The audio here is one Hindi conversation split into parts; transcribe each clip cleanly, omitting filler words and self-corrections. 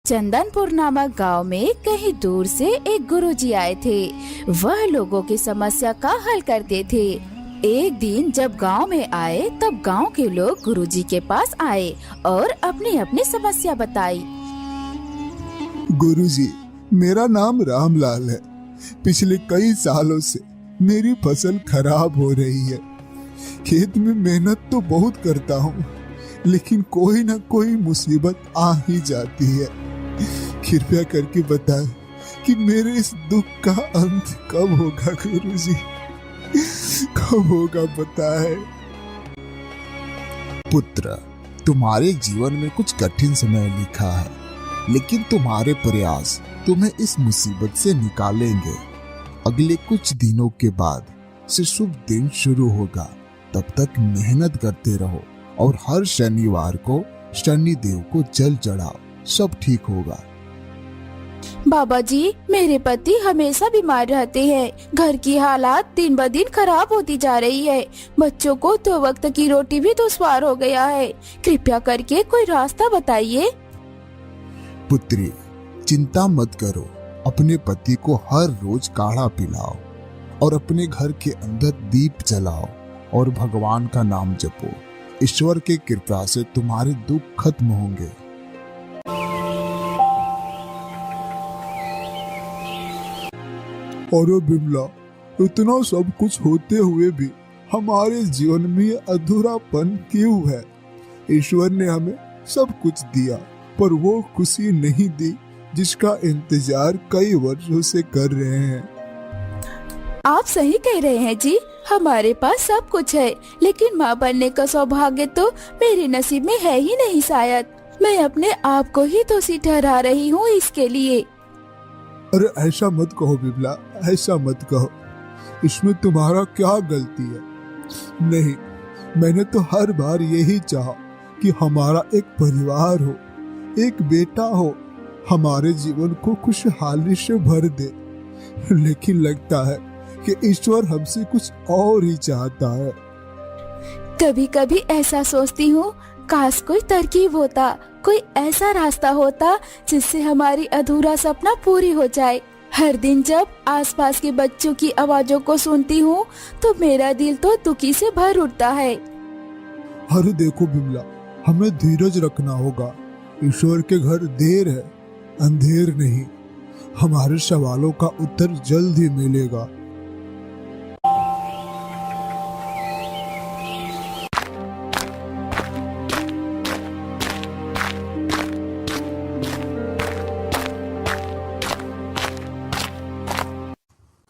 चंदनपुर नामक गांव में कहीं दूर से एक गुरुजी आए थे। वह लोगों की समस्या का हल करते थे। एक दिन जब गांव में आए तब गांव के लोग गुरुजी के पास आए और अपनी अपनी समस्या बताई। गुरुजी, मेरा नाम रामलाल है। पिछले कई सालों से मेरी फसल खराब हो रही है। खेत में मेहनत तो बहुत करता हूँ, लेकिन कोई न कोई मुसीबत आ ही जाती है। कृपया करके बताएं कि मेरे इस दुख का अंत कब होगा गुरुजी, कब होगा बताएं। पुत्र, तुम्हारे जीवन में कुछ कठिन समय लिखा है, लेकिन तुम्हारे प्रयास तुम्हें इस मुसीबत से निकालेंगे। अगले कुछ दिनों के बाद से शुभ दिन शुरू होगा। तब तक मेहनत करते रहो और हर शनिवार को शनि देव को जल चढ़ाओ, सब ठीक होगा। बाबा जी, मेरे पति हमेशा बीमार रहते हैं। घर की हालात दिन ब दिन खराब होती जा रही है। बच्चों को 2 वक्त की रोटी भी दुश्वार हो गया है। कृपया करके कोई रास्ता बताइए। पुत्री, चिंता मत करो। अपने पति को हर रोज काढ़ा पिलाओ और अपने घर के अंदर दीप जलाओ और भगवान का नाम जपो। ईश्वर की कृपा से तुम्हारे दुख खत्म होंगे। और बिमला, इतना सब कुछ होते हुए भी हमारे जीवन में ये अधूरापन क्यों है? ईश्वर ने हमें सब कुछ दिया, पर वो खुशी नहीं दी जिसका इंतजार कई वर्षों से कर रहे हैं। आप सही कह रहे हैं जी। हमारे पास सब कुछ है, लेकिन माँ बनने का सौभाग्य तो मेरे नसीब में है ही नहीं। शायद मैं अपने आप को ही दोषी ठहरा रही हूँ इसके लिए। अरे ऐसा मत कहो बिमला, ऐसा मत कहो। इसमें तुम्हारा क्या गलती है? नहीं, मैंने तो हर बार यही चाहा कि हमारा एक परिवार हो, एक बेटा हो, हमारे जीवन को खुशहाली से भर दे। लेकिन लगता है कि ईश्वर हमसे कुछ और ही चाहता है। कभी कभी ऐसा सोचती हूँ, काश कोई तरकीब होता, कोई ऐसा रास्ता होता जिससे हमारी अधूरा सपना पूरी हो जाए। हर दिन जब आसपास के बच्चों की आवाजों को सुनती हूँ तो मेरा दिल तो दुखी से भर उठता है। अरे देखो बिमला, हमें धीरज रखना होगा। ईश्वर के घर देर है, अंधेर नहीं। हमारे सवालों का उत्तर जल्द ही मिलेगा।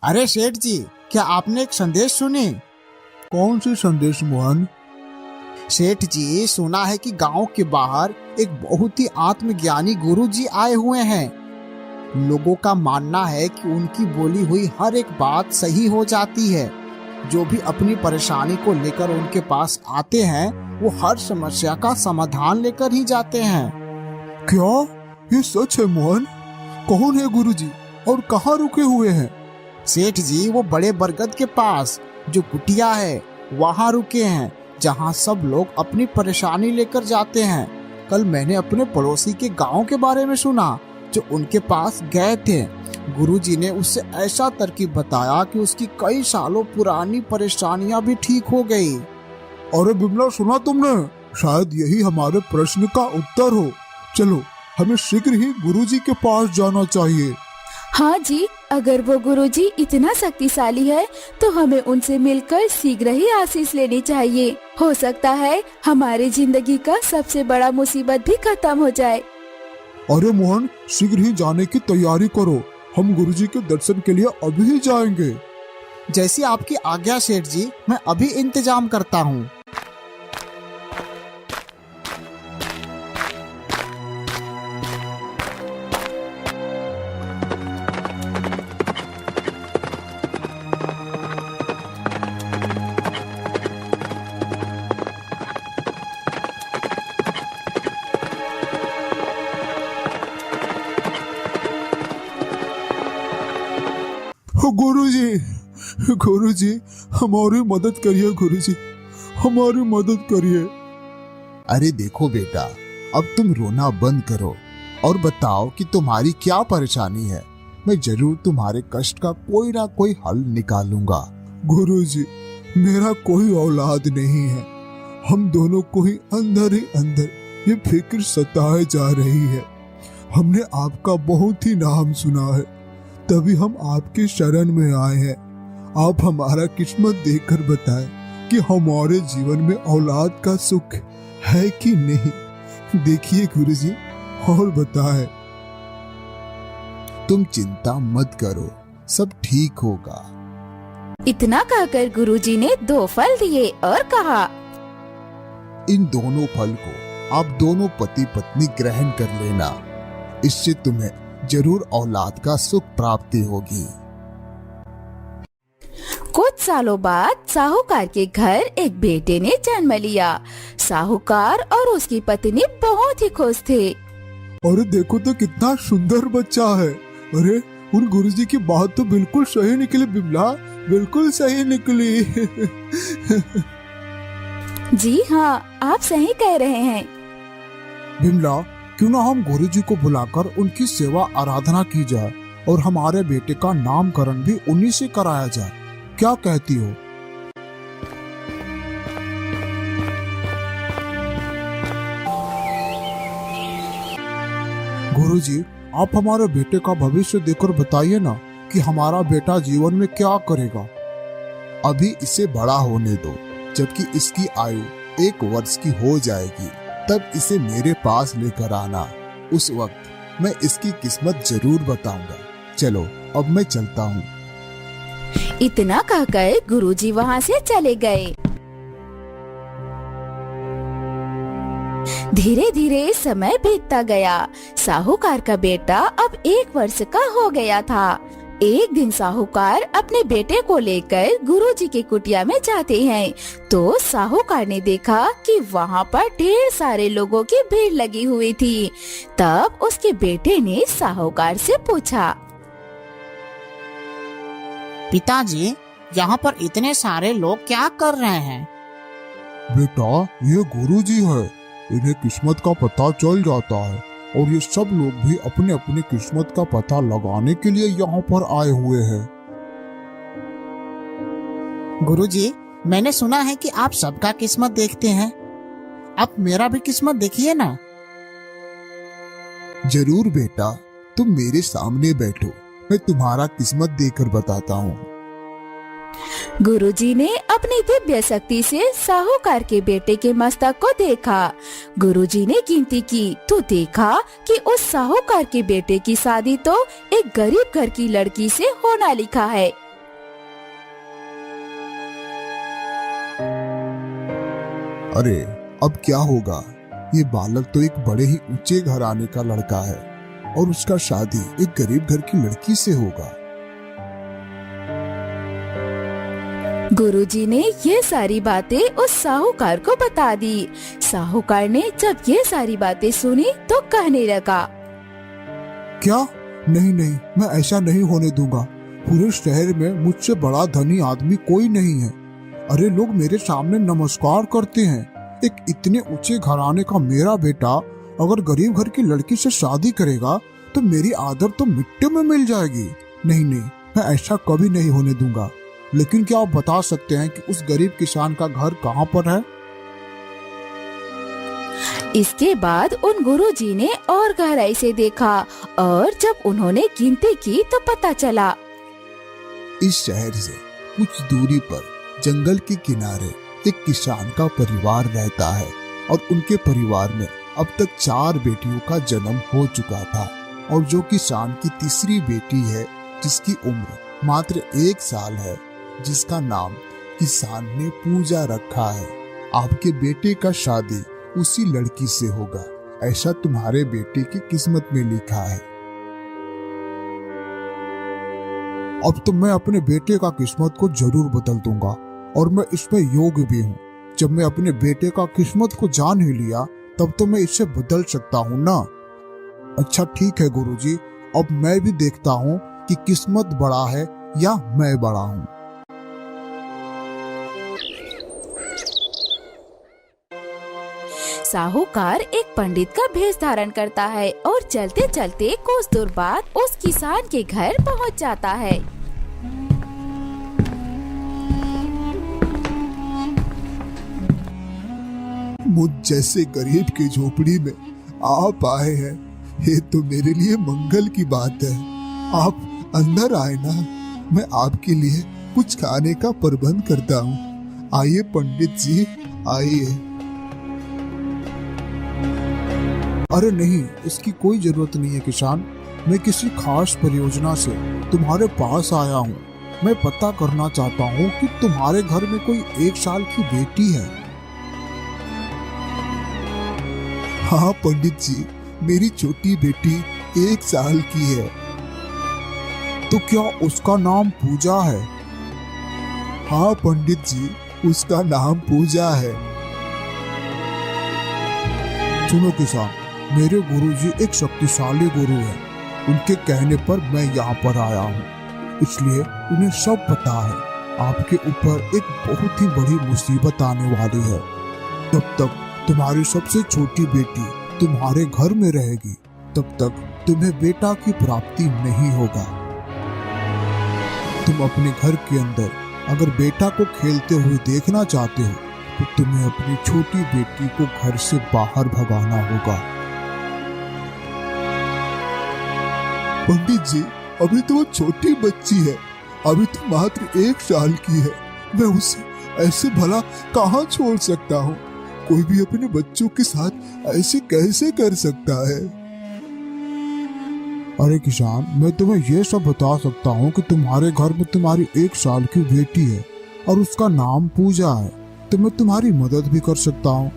अरे सेठ जी, क्या आपने एक संदेश सुनी? कौन सी संदेश मोहन? सेठ जी, सुना है कि गांव के बाहर एक बहुत ही आत्मज्ञानी गुरुजी आए हुए हैं। लोगों का मानना है कि उनकी बोली हुई हर एक बात सही हो जाती है। जो भी अपनी परेशानी को लेकर उनके पास आते हैं, वो हर समस्या का समाधान लेकर ही जाते हैं। क्या ये सच है मोहन? कौन है गुरुजी और कहाँ रुके हुए हैं? सेठ जी, वो बड़े बरगद के पास जो कुटिया है वहाँ रुके हैं, जहाँ सब लोग अपनी परेशानी लेकर जाते हैं। कल मैंने अपने पड़ोसी के गांव के बारे में सुना जो उनके पास गए थे। गुरुजी ने उससे ऐसा तरकीब बताया कि उसकी कई सालों पुरानी परेशानियां भी ठीक हो गई। अरे बिमला, सुना तुमने? शायद यही हमारे प्रश्न का उत्तर हो। चलो, हमें शीघ्र ही गुरुजी के पास जाना चाहिए। हाँ जी, अगर वो गुरुजी इतना शक्तिशाली है तो हमें उनसे मिलकर शीघ्र ही आशीष लेनी चाहिए। हो सकता है हमारी जिंदगी का सबसे बड़ा मुसीबत भी खत्म हो जाए। अरे मोहन, शीघ्र ही जाने की तैयारी करो। हम गुरुजी के दर्शन के लिए अभी ही जाएंगे। जैसी आपकी आज्ञा सेठ जी, मैं अभी इंतजाम करता हूँ। गुरुजी, गुरुजी, हमारी मदद करिए। गुरुजी, हमारी मदद करिए। अरे देखो बेटा, अब तुम रोना बंद करो और बताओ कि तुम्हारी क्या परेशानी है। मैं जरूर तुम्हारे कष्ट का कोई ना कोई हल निकालूंगा। गुरुजी, मेरा कोई औलाद नहीं है। हम दोनों को ही अंदर ये फिक्र सताए जा रही है। हमने आपका बहुत ही नाम सुना है, तभी हम आपके शरण में आए हैं। आप हमारा किस्मत देखकर बताएं कि हमारे जीवन में औलाद का सुख है कि नहीं। देखिए गुरुजी, और बताएं। तुम चिंता मत करो, सब ठीक होगा। इतना कहकर गुरुजी ने 2 फल दिए और कहा, इन दोनों फल को आप दोनों पति पत्नी ग्रहण कर लेना, इससे तुम्हें जरूर औलाद का सुख प्राप्ति होगी। कुछ सालों बाद साहूकार के घर एक बेटे ने जन्म लिया। साहूकार और उसकी पत्नी बहुत ही खुश थे। अरे देखो तो कितना सुंदर बच्चा है। अरे उन गुरुजी की बात तो बिल्कुल सही निकली बिमला, बिल्कुल सही निकली। जी हाँ, आप सही कह रहे हैं। बिमला, क्यों ना हम गुरुजी को बुलाकर उनकी सेवा आराधना की जाए और हमारे बेटे का नामकरण भी उन्हीं से कराया जाए। क्या कहती हो? गुरुजी, आप हमारे बेटे का भविष्य देखकर बताइए ना कि हमारा बेटा जीवन में क्या करेगा। अभी इसे बड़ा होने दो, जबकि इसकी आयु 1 वर्ष की हो जाएगी, तब इसे मेरे पास लेकर आना। उस वक्त मैं इसकी किस्मत जरूर बताऊंगा। चलो अब मैं चलता हूँ। इतना कहकर गुरुजी वहाँ से चले गए। धीरे धीरे समय बीतता गया। साहूकार का बेटा अब 1 वर्ष का हो गया था। एक दिन साहूकार अपने बेटे को लेकर गुरुजी की कुटिया में जाते हैं, तो साहूकार ने देखा कि वहाँ पर ढेर सारे लोगों की भीड़ लगी हुई थी। तब उसके बेटे ने साहूकार से पूछा, पिताजी, यहाँ पर इतने सारे लोग क्या कर रहे हैं? बेटा, ये गुरुजी है। इन्हें किस्मत का पता चल जाता है और ये सब लोग भी अपने अपने किस्मत का पता लगाने के लिए यहाँ पर आए हुए हैं। गुरुजी, मैंने सुना है कि आप सबका किस्मत देखते हैं। आप मेरा भी किस्मत देखिए ना। जरूर बेटा, तुम मेरे सामने बैठो, मैं तुम्हारा किस्मत देखकर बताता हूँ। गुरुजी ने अपनी दिव्य शक्ति से साहूकार के बेटे के मस्तक को देखा। गुरुजी ने गिनती की तो देखा कि उस साहूकार के बेटे की शादी तो एक गरीब घर की लड़की से होना लिखा है। अरे अब क्या होगा? ये बालक तो एक बड़े ही ऊंचे घराने का लड़का है और उसका शादी एक गरीब घर की लड़की से होगा। गुरुजी ने ये सारी बातें उस साहूकार को बता दी। साहूकार ने जब ये सारी बातें सुनी तो कहने लगा, क्या? नहीं नहीं, मैं ऐसा नहीं होने दूंगा। पूरे शहर में मुझसे बड़ा धनी आदमी कोई नहीं है। अरे लोग मेरे सामने नमस्कार करते हैं। एक इतने ऊंचे घराने का मेरा बेटा अगर गरीब घर की लड़की से शादी करेगा तो मेरी आदर तो मिट्टी में मिल जाएगी। नहीं नहीं, मैं ऐसा कभी नहीं होने दूंगा। लेकिन क्या आप बता सकते हैं कि उस गरीब किसान का घर कहाँ पर है? इसके बाद उन गुरुजी ने और गहराई से देखा और जब उन्होंने गिनती की तो पता चला इस शहर से कुछ दूरी पर जंगल के किनारे एक किसान का परिवार रहता है और उनके परिवार में अब तक 4 बेटियों का जन्म हो चुका था और जो किसान की तीसरी बेटी है जिसकी उम्र मात्र 1 साल है, जिसका नाम किसान ने पूजा रखा है। आपके बेटे का शादी उसी लड़की से होगा, ऐसा तुम्हारे बेटे की किस्मत में लिखा है। अब तो मैं अपने बेटे का किस्मत को जरूर बदल दूंगा और मैं इसमें योग्य भी हूँ। जब मैं अपने बेटे का किस्मत को जान ही लिया तब तो मैं इसे बदल सकता हूँ ना। अच्छा ठीक है गुरुजी, अब मैं भी देखता हूँ कि किस्मत बड़ा है या मैं बड़ा हूँ। साहूकार एक पंडित का भेष धारण करता है और चलते चलते कुछ दूर बाद उस किसान के घर पहुंच जाता है। मुझ जैसे गरीब की झोपड़ी में आप आए हैं, ये तो मेरे लिए मंगल की बात है। आप अंदर आए ना, मैं आपके लिए कुछ खाने का प्रबंध करता हूँ। आइए पंडित जी, आइए। अरे नहीं, इसकी कोई जरूरत नहीं है किसान। मैं किसी खास परियोजना से तुम्हारे पास आया हूँ। मैं पता करना चाहता हूँ कि तुम्हारे घर में कोई 1 साल की बेटी है। हाँ पंडित जी, मेरी छोटी बेटी 1 साल की है। तो क्या उसका नाम पूजा है? हाँ पंडित जी, उसका नाम पूजा है। सुनो किसान, मेरे गुरुजी एक शक्तिशाली गुरु है। उनके कहने पर मैं यहाँ पर आया हूँ, इसलिए उन्हें सब पता है। आपके ऊपर एक बहुत ही बड़ी मुसीबत आने वाली है। जब तक तुम्हारी सबसे छोटी बेटी तुम्हारे घर में रहेगी, तब तक तुम्हें बेटा की प्राप्ति नहीं होगा। तुम अपने घर के अंदर अगर बेटा को खेलते हुए देखना चाहते हो, तो तुम्हें अपनी छोटी बेटी को घर से बाहर भगाना होगा। पंडित जी, अभी तो वो छोटी बच्ची है, अभी तो मात्र 1 साल की है। मैं उसे ऐसे भला कहाँ छोड़ सकता हूँ? कोई भी अपने बच्चों के साथ ऐसे कैसे कर सकता है? अरे किसान, मैं तुम्हें ये सब बता सकता हूँ कि तुम्हारे घर में तुम्हारी 1 साल की बेटी है और उसका नाम पूजा है। तो मैं तुम्हारी मदद भी कर सकता हूँ।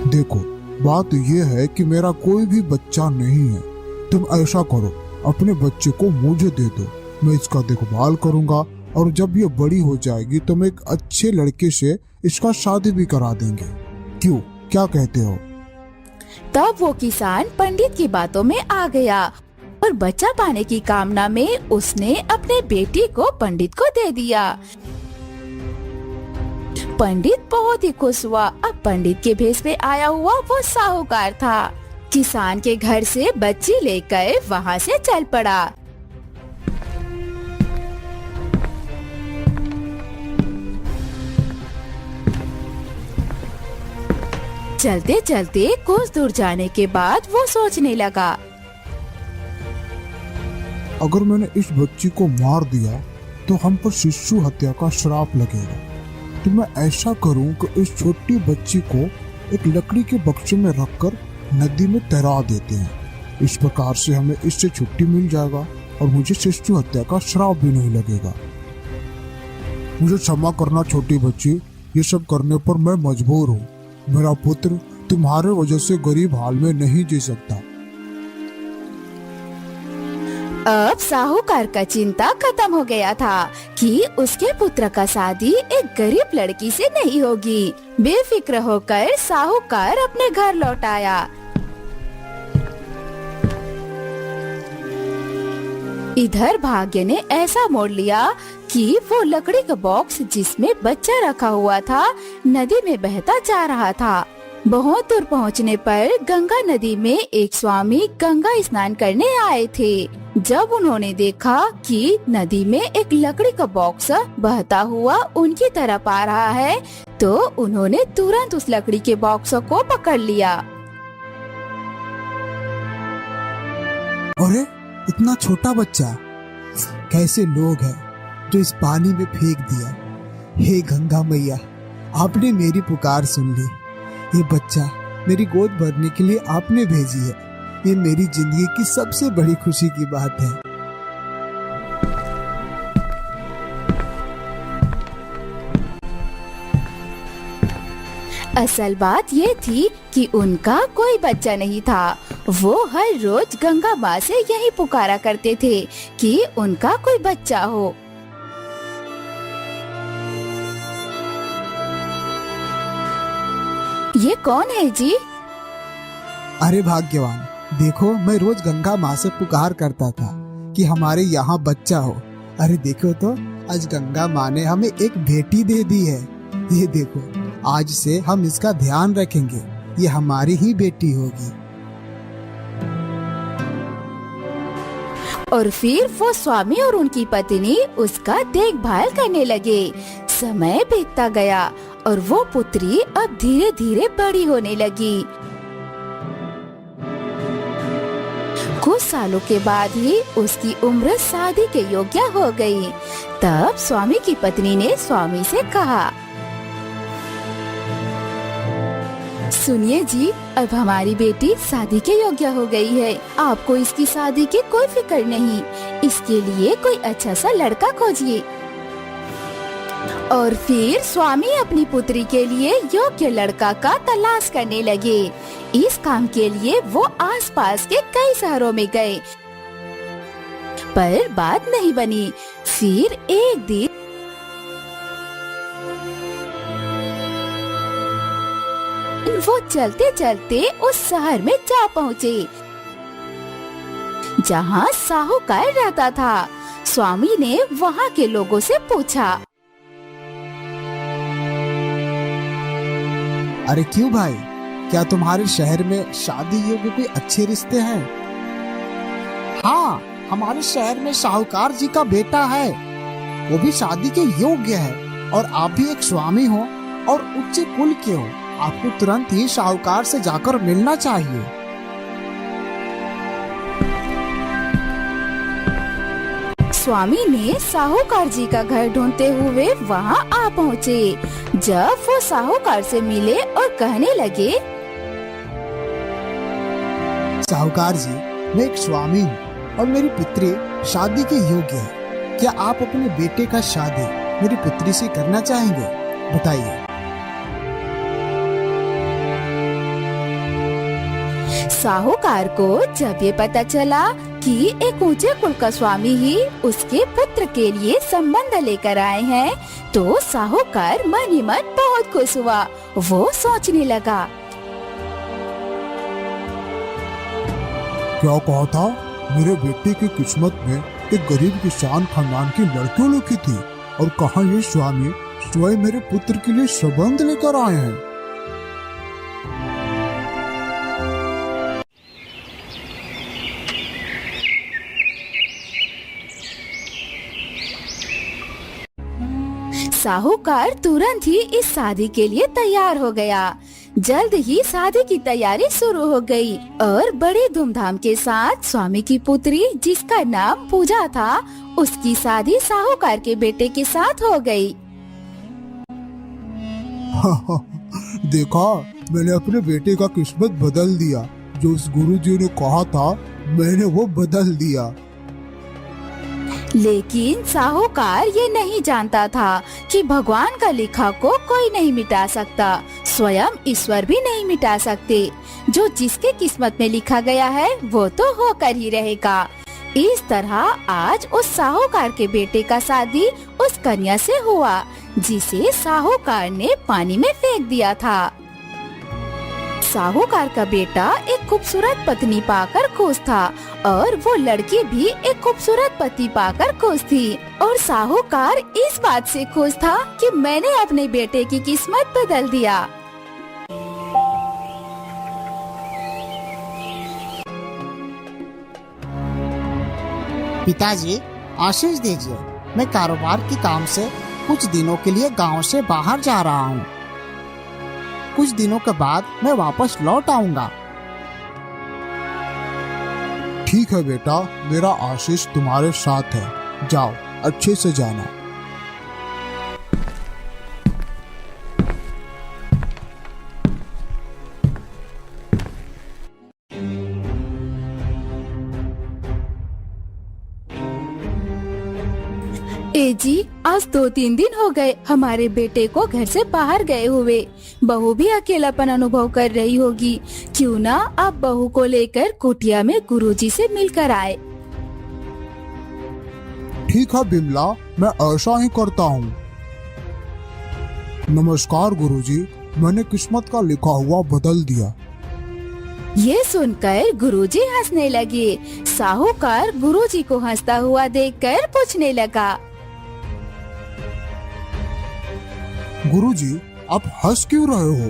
देखो, बात यह है कि मेरा कोई भी बच्चा नहीं है। तुम ऐसा करो, अपने बच्चे को मुझे दे दो, मैं इसका देखभाल करूंगा और जब ये बड़ी हो जाएगी तो मैं एक अच्छे लड़के से इसका शादी भी करा देंगे। क्यों, क्या कहते हो? तब वो किसान पंडित की बातों में आ गया और बच्चा पाने की कामना में उसने अपने बेटी को पंडित को दे दिया। पंडित बहुत ही खुश हुआ। अब पंडित के भेष में आया हुआ वो साहूकार था। किसान के घर से बच्ची लेकर वहाँ से चल पड़ा। चलते चलते कुछ दूर जाने के बाद वो सोचने लगा, अगर मैंने इस बच्ची को मार दिया तो हम पर शिशु हत्या का श्राप लगेगा। तो मैं ऐसा करूं कि इस छोटी बच्ची को एक लकड़ी के बक्से में रखकर नदी में तैरा देते हैं। इस प्रकार से हमें इससे छुट्टी मिल जाएगा और मुझे शिशु हत्या का श्राप भी नहीं लगेगा। मुझे क्षमा करना छोटी बच्ची, ये सब करने पर मैं मजबूर हूँ। मेरा पुत्र तुम्हारे वजह से गरीब हाल में नहीं जी सकता। अब साहूकार का चिंता खत्म हो गया था कि उसके पुत्र का शादी एक गरीब लड़की से नहीं होगी। बेफिक्र होकर साहूकार अपने घर लौट आया। इधर भाग्य ने ऐसा मोड़ लिया कि वो लकड़ी का बॉक्स जिसमें बच्चा रखा हुआ था नदी में बहता जा रहा था। बहुत दूर पहुंचने पर गंगा नदी में एक स्वामी गंगा स्नान करने आए थे। जब उन्होंने देखा कि नदी में एक लकड़ी का बॉक्स बहता हुआ उनकी तरफ आ रहा है, तो उन्होंने तुरंत उस लकड़ी के बॉक्स को पकड़ लिया। अरे इतना छोटा बच्चा, कैसे लोग हैं जो इस पानी में फेंक दिया। हे गंगा मैया, आपने मेरी पुकार सुन ली। ये बच्चा मेरी गोद भरने के लिए आपने भेजी है। ये मेरी जिंदगी की सबसे बड़ी खुशी की बात है। असल बात ये थी कि उनका कोई बच्चा नहीं था। वो हर रोज गंगा माँ से यही पुकारा करते थे कि उनका कोई बच्चा हो। ये कौन है जी? अरे भाग्यवान, देखो मैं रोज गंगा माँ से पुकार करता था कि हमारे यहाँ बच्चा हो। अरे देखो तो आज गंगा माँ ने हमें एक बेटी दे दी है। ये देखो, आज से हम इसका ध्यान रखेंगे, ये हमारी ही बेटी होगी। और फिर वो स्वामी और उनकी पत्नी उसका देखभाल करने लगे। समय बीतता गया और वो पुत्री अब धीरे धीरे बड़ी होने लगी। कुछ सालों के बाद ही उसकी उम्र शादी के योग्य हो गई। तब स्वामी की पत्नी ने स्वामी से कहा, सुनिए जी, अब हमारी बेटी शादी के योग्य हो गई है। आपको इसकी शादी की कोई फिक्र नहीं। इसके लिए कोई अच्छा सा लड़का खोजिए। और फिर स्वामी अपनी पुत्री के लिए योग्य लड़का का तलाश करने लगे। इस काम के लिए वो आसपास के कई शहरों में गए, पर बात नहीं बनी। फिर एक दिन वो चलते चलते उस शहर में जा पहुँचे जहाँ साहूकार रहता था। स्वामी ने वहाँ के लोगों से पूछा, अरे क्यों भाई, क्या तुम्हारे शहर में शादी योग्य कोई अच्छे रिश्ते हैं? हाँ, हमारे शहर में साहूकार जी का बेटा है, वो भी शादी के योग्य है। और आप भी एक स्वामी हो और उच्च कुल के हो, आपको तुरंत ही साहूकार से जाकर मिलना चाहिए। स्वामी ने साहूकार जी का घर ढूंढते हुए वहाँ आ पहुँचे। जब वो साहूकार से मिले और कहने लगे, साहूकार जी, मैं एक स्वामी हूँ और मेरी पुत्री शादी के योग्य है। क्या आप अपने बेटे का शादी मेरी पुत्री से करना चाहेंगे? बताइए। साहूकार को जब ये पता चला कि एक ऊंचे कुल का स्वामी ही उसके पुत्र के लिए संबंध लेकर आए हैं, तो साहूकार मन ही मन बहुत खुश हुआ। वो सोचने लगा, क्या कहा था? मेरे बेटे की किस्मत में एक गरीब किसान खानदान की लड़की लिखी थी और कहा ये स्वामी स्वयं मेरे पुत्र के लिए संबंध लेकर आए हैं। साहूकार तुरंत ही इस शादी के लिए तैयार हो गया। जल्द ही शादी की तैयारी शुरू हो गई और बड़े धूमधाम के साथ स्वामी की पुत्री, जिसका नाम पूजा था, उसकी शादी साहूकार के बेटे के साथ हो गई। देखा, मैंने अपने बेटे का किस्मत बदल दिया। जो उस गुरुजी ने कहा था, मैंने वो बदल दिया। लेकिन साहूकार ये नहीं जानता था कि भगवान का लिखा को कोई नहीं मिटा सकता, स्वयं ईश्वर भी नहीं मिटा सकते। जो जिसके किस्मत में लिखा गया है वो तो होकर ही रहेगा। इस तरह आज उस साहूकार के बेटे का शादी उस कन्या से हुआ जिसे साहूकार ने पानी में फेंक दिया था। साहूकार का बेटा एक खूबसूरत पत्नी पाकर खुश था और वो लड़की भी एक खूबसूरत पति पाकर खुश थी। और साहूकार इस बात से खुश था कि मैंने अपने बेटे की किस्मत बदल दिया। पिताजी, आशीष दीजिए, मैं कारोबार के काम से कुछ दिनों के लिए गांव से बाहर जा रहा हूँ। कुछ दिनों के बाद मैं वापस लौट आऊंगा। ठीक है बेटा, मेरा आशीष तुम्हारे साथ है। जाओ, अच्छे से जाना। ए जी, आज 2-3 दिन हो गए हमारे बेटे को घर से बाहर गए हुए। बहू भी अकेलापन अनुभव कर रही होगी। क्यों ना आप बहू को लेकर कुटिया में गुरुजी से मिलकर आए। ठीक है बिमला, मैं ऐसा ही करता हूँ। नमस्कार गुरुजी, मैंने किस्मत का लिखा हुआ बदल दिया। ये सुनकर गुरुजी हंसने लगे। साहूकार गुरुजी को हंसता हुआ देखकर पूछने लगा, गुरुजी, आप हंस क्यों रहे हो?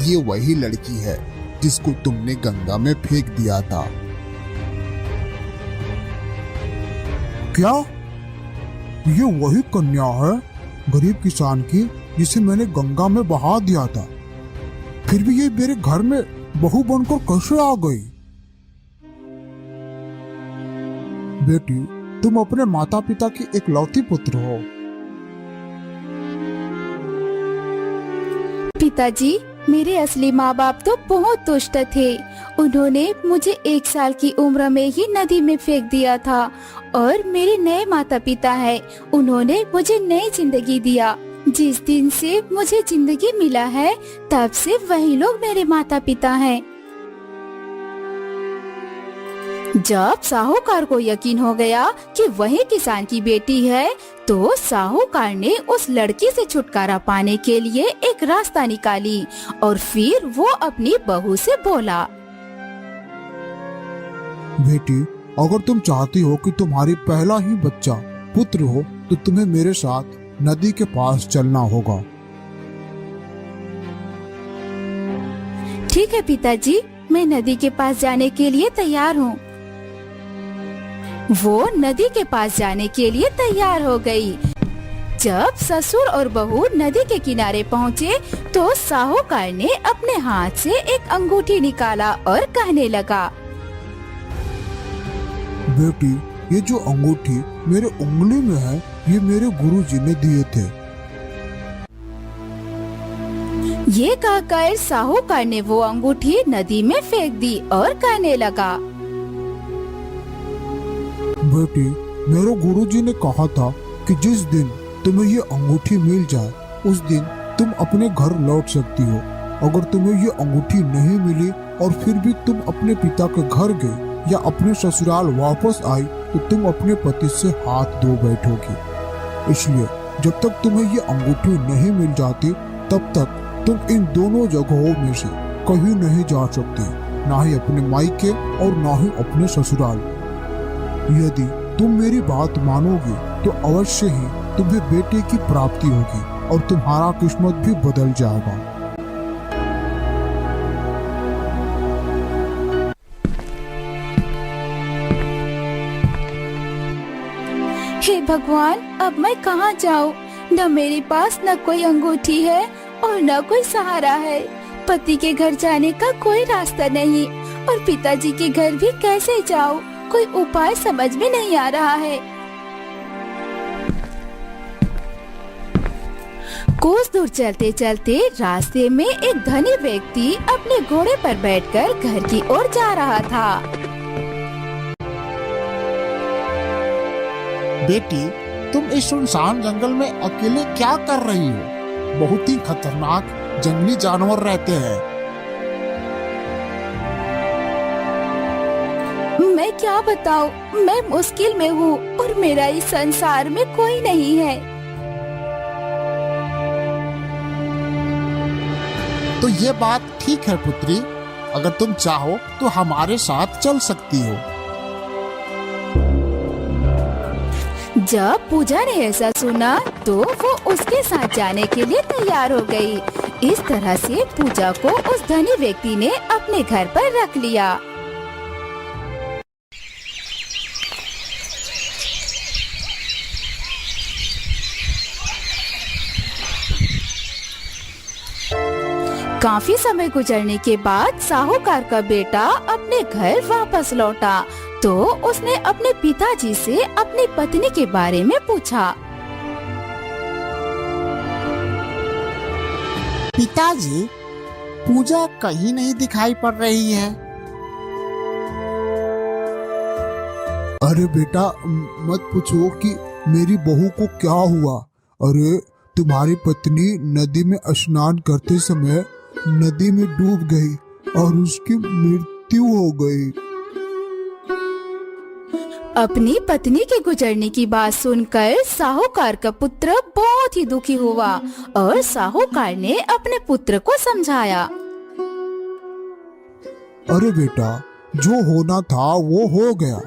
ये वही लड़की है जिसको तुमने गंगा में फेंक दिया था। क्या ये वही कन्या है गरीब किसान की जिसे मैंने गंगा में बहा दिया था? फिर भी ये मेरे घर में बहू बनकर कैसे आ गई? बेटी, तुम अपने माता पिता की इकलौती पुत्र हो। पिताजी, मेरे असली माँ बाप तो बहुत दुष्ट थे। उन्होंने मुझे 1 साल की उम्र में ही नदी में फेंक दिया था और मेरे नए माता पिता हैं। उन्होंने मुझे नई जिंदगी दिया। जिस दिन से मुझे जिंदगी मिला है तब से वही लोग मेरे माता पिता हैं। जब साहूकार को यकीन हो गया कि वही किसान की बेटी है, तो साहूकार ने उस लड़की से छुटकारा पाने के लिए एक रास्ता निकाली और फिर वो अपनी बहू से बोला, बेटी, अगर तुम चाहती हो कि तुम्हारी पहला ही बच्चा पुत्र हो तो तुम्हें मेरे साथ नदी के पास चलना होगा। ठीक है पिताजी, मैं नदी के पास जाने के लिए तैयार हूँ। वो नदी के पास जाने के लिए तैयार हो गई। जब ससुर और बहू नदी के किनारे पहुँचे तो साहूकार ने अपने हाथ से एक अंगूठी निकाला और कहने लगा, बेटी, ये जो अंगूठी मेरे उंगली में है, ये मेरे गुरुजी ने दिए थे। ये कहकर साहूकार ने वो अंगूठी नदी में फेंक दी और कहने लगा, बेटी, मेरे गुरुजी ने कहा था कि जिस दिन तुम्हें ये अंगूठी मिल जाए उस दिन तुम अपने घर लौट सकती हो। अगर तुम्हें ये अंगूठी नहीं मिली और फिर भी तुम अपने पिता के घर गए या अपने ससुराल वापस आई तो तुम अपने पति से हाथ धो बैठोगी। इसलिए जब तक तुम्हें ये अंगूठी नहीं मिल जाती तब तक तुम इन दोनों जगहों में से कहीं नहीं जा सकती, ना ही अपने मायके और ना ही अपने ससुराल। यदि तुम मेरी बात मानोगी तो अवश्य ही तुम्हें बेटे की प्राप्ति होगी और तुम्हारा किस्मत भी बदल जाएगा। हे भगवान, अब मैं कहाँ जाऊँ? न मेरे पास न कोई अंगूठी है और न कोई सहारा है। पति के घर जाने का कोई रास्ता नहीं और पिताजी के घर भी कैसे जाऊँ? कोई उपाय समझ में नहीं आ रहा है। कुछ दूर चलते चलते रास्ते में एक धनी व्यक्ति अपने घोड़े पर बैठकर घर की ओर जा रहा था। बेटी, तुम इस सुनसान जंगल में अकेले क्या कर रही हो? बहुत ही खतरनाक जंगली जानवर रहते हैं। मैं क्या बताऊं, मैं मुश्किल में हूँ और मेरा इस संसार में कोई नहीं है। तो ये बात ठीक है पुत्री, अगर तुम चाहो तो हमारे साथ चल सकती हो। जब पूजा ने ऐसा सुना तो वो उसके साथ जाने के लिए तैयार हो गई। इस तरह से पूजा को उस धनी व्यक्ति ने अपने घर पर रख लिया। काफी समय गुजरने के बाद साहूकार का बेटा अपने घर वापस लौटा तो उसने अपने पिताजी से अपनी पत्नी के बारे में पूछा। पिताजी, पूजा कहीं नहीं दिखाई पड़ रही है। अरे बेटा, मत पूछो कि मेरी बहू को क्या हुआ। अरे, तुम्हारी पत्नी नदी में स्नान करते समय नदी में डूब गई और उसकी मृत्यु हो गई। अपनी पत्नी के गुजरने की बात सुनकर साहूकार का पुत्र बहुत ही दुखी हुआ और साहूकार ने अपने पुत्र को समझाया। अरे बेटा, जो होना था वो हो गया,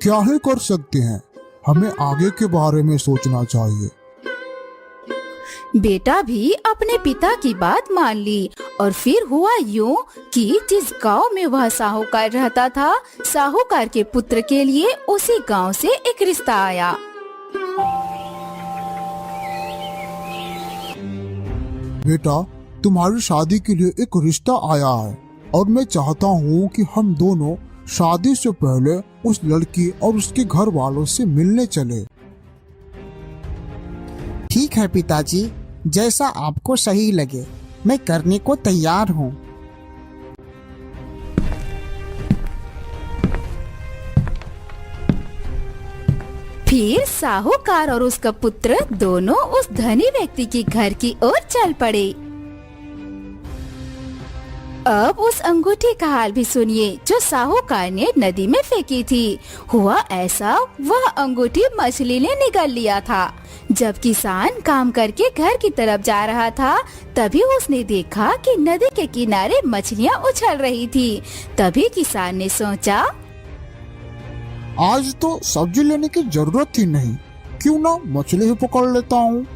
क्या ही कर सकते हैं। हमें आगे के बारे में सोचना चाहिए। बेटा भी अपने पिता की बात मान ली और फिर हुआ यूं कि जिस गांव में वह साहूकार रहता था, साहूकार के पुत्र के लिए उसी गांव से एक रिश्ता आया। बेटा, तुम्हारी शादी के लिए एक रिश्ता आया है और मैं चाहता हूँ कि हम दोनों शादी से पहले उस लड़की और उसके घर वालों से मिलने चले। ठीक है पिताजी, जैसा आपको सही लगे, मैं करने को तैयार हूँ। फिर साहूकार और उसका पुत्र दोनों उस धनी व्यक्ति के घर की ओर चल पड़े। अब उस अंगूठी का हाल भी सुनिए जो साहूकार ने नदी में फेंकी थी। हुआ ऐसा, वह अंगूठी मछली ने निगल लिया था। जब किसान काम करके घर की तरफ जा रहा था, तभी उसने देखा कि नदी के किनारे मछलियाँ उछल रही थी। तभी किसान ने सोचा, आज तो सब्जी लेने की जरूरत ही नहीं, क्यों ना मछली ही पकड़ लेता हूँ।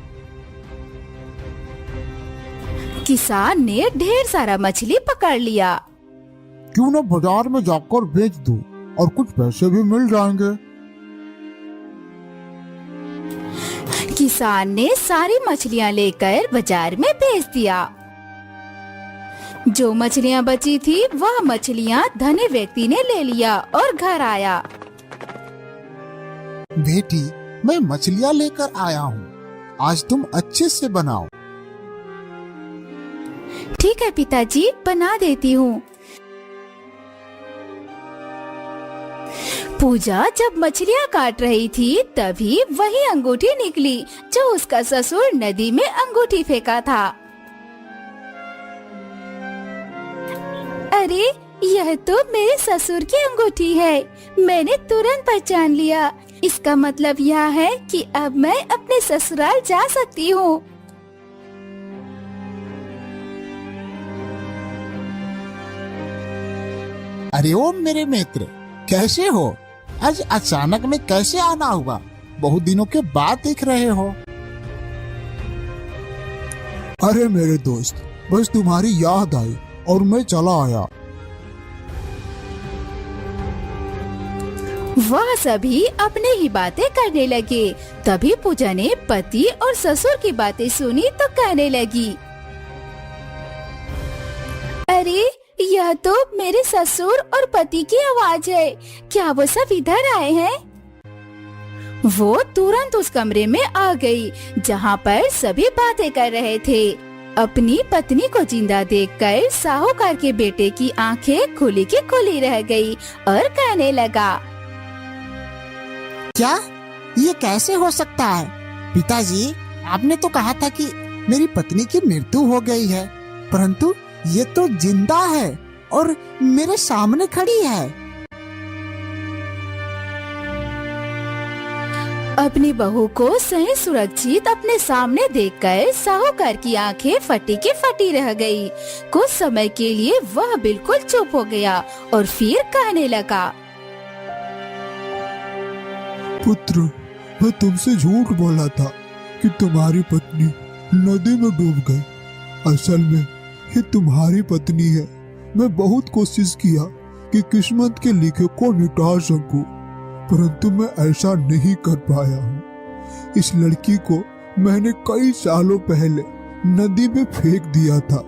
किसान ने ढेर सारा मछली पकड़ लिया। क्यों ना बाजार में जाकर बेच दूं और कुछ पैसे भी मिल जाएंगे। किसान ने सारी मछलियाँ लेकर बाजार में बेच दिया। जो मछलियाँ बची थी, वह मछलियाँ धनी व्यक्ति ने ले लिया और घर आया। बेटी, मैं मछलियाँ लेकर आया हूँ, आज तुम अच्छे से बनाओ। ठीक है पिताजी, बना देती हूँ। पूजा जब मछलियाँ काट रही थी, तभी वही अंगूठी निकली जो उसका ससुर नदी में अंगूठी फेंका था। अरे, यह तो मेरे ससुर की अंगूठी है। मैंने तुरंत पहचान लिया। इसका मतलब यह है कि अब मैं अपने ससुराल जा सकती हूँ। अरे ओ मेरे मित्र, कैसे हो? आज अचानक में कैसे आना हुआ? बहुत दिनों के बाद दिख रहे हो। अरे मेरे दोस्त, बस तुम्हारी याद आई और मैं चला आया। वह सभी अपने ही बातें करने लगे। तभी पूजा ने पति और ससुर की बातें सुनी तो कहने लगी, अरे, यह तो मेरे ससुर और पति की आवाज है। क्या वो सब इधर आए हैं? वो तुरंत उस कमरे में आ गई जहाँ पर सभी बातें कर रहे थे। अपनी पत्नी को जिंदा देखकर साहूकार के बेटे की आंखें खुली की खुली रह गई और कहने लगा, क्या ये कैसे हो सकता है? पिताजी, आपने तो कहा था कि मेरी पत्नी की मृत्यु हो गई है, परंतु ये तो जिंदा है और मेरे सामने खड़ी है। अपनी बहू को सही सुरक्षित अपने सामने देखकर साहूकार की आंखें फटी की फटी रह गई। कुछ समय के लिए वह बिल्कुल चुप हो गया और फिर कहने लगा, पुत्र, मैं तुमसे झूठ बोला था कि तुम्हारी पत्नी नदी में डूब गई। असल में ये तुम्हारी पत्नी है। मैं बहुत कोशिश किया कि किस्मत के लिखे को मिटा सकूं, परंतु मैं ऐसा नहीं कर पाया हूँ। इस लड़की को मैंने कई सालों पहले नदी में फेंक दिया था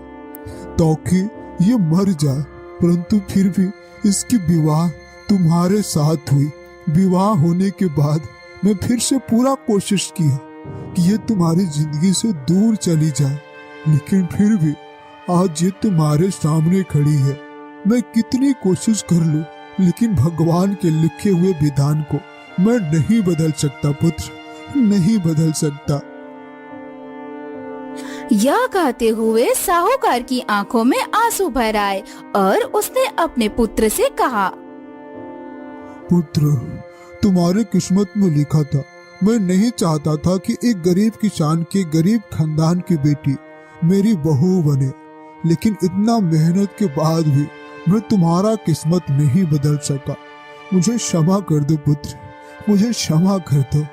ताकि ये मर जाए, परंतु फिर भी इसकी विवाह तुम्हारे साथ हुई। विवाह होने के बाद मैं फिर से पूरा कोशिश किया कि ये तुम्हारी जिंदगी से दूर चली जाए, लेकिन फिर भी आज ये तुम्हारे सामने खड़ी है। मैं कितनी कोशिश कर लूं, लेकिन भगवान के लिखे हुए विधान को मैं नहीं बदल सकता पुत्र, नहीं बदल सकता। यह कहते हुए साहूकार की आंखों में आंसू भर आए और उसने अपने पुत्र से कहा, पुत्र, तुम्हारे किस्मत में लिखा था। मैं नहीं चाहता था कि एक गरीब किसान के गरीब खानदान की बेटी मेरी बहू बने, लेकिन इतना मेहनत के बाद भी मैं तुम्हारा किस्मत नहीं बदल सका। मुझे क्षमा कर दो पुत्र, मुझे क्षमा कर दो।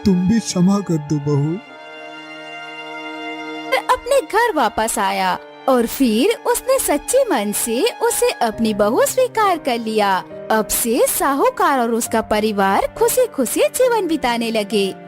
तुम भी क्षमा कर दो बहू। घर वापस आया और फिर उसने सच्चे मन से उसे अपनी बहू स्वीकार कर लिया। अब से साहूकार और उसका परिवार खुशी खुशी जीवन बिताने लगे।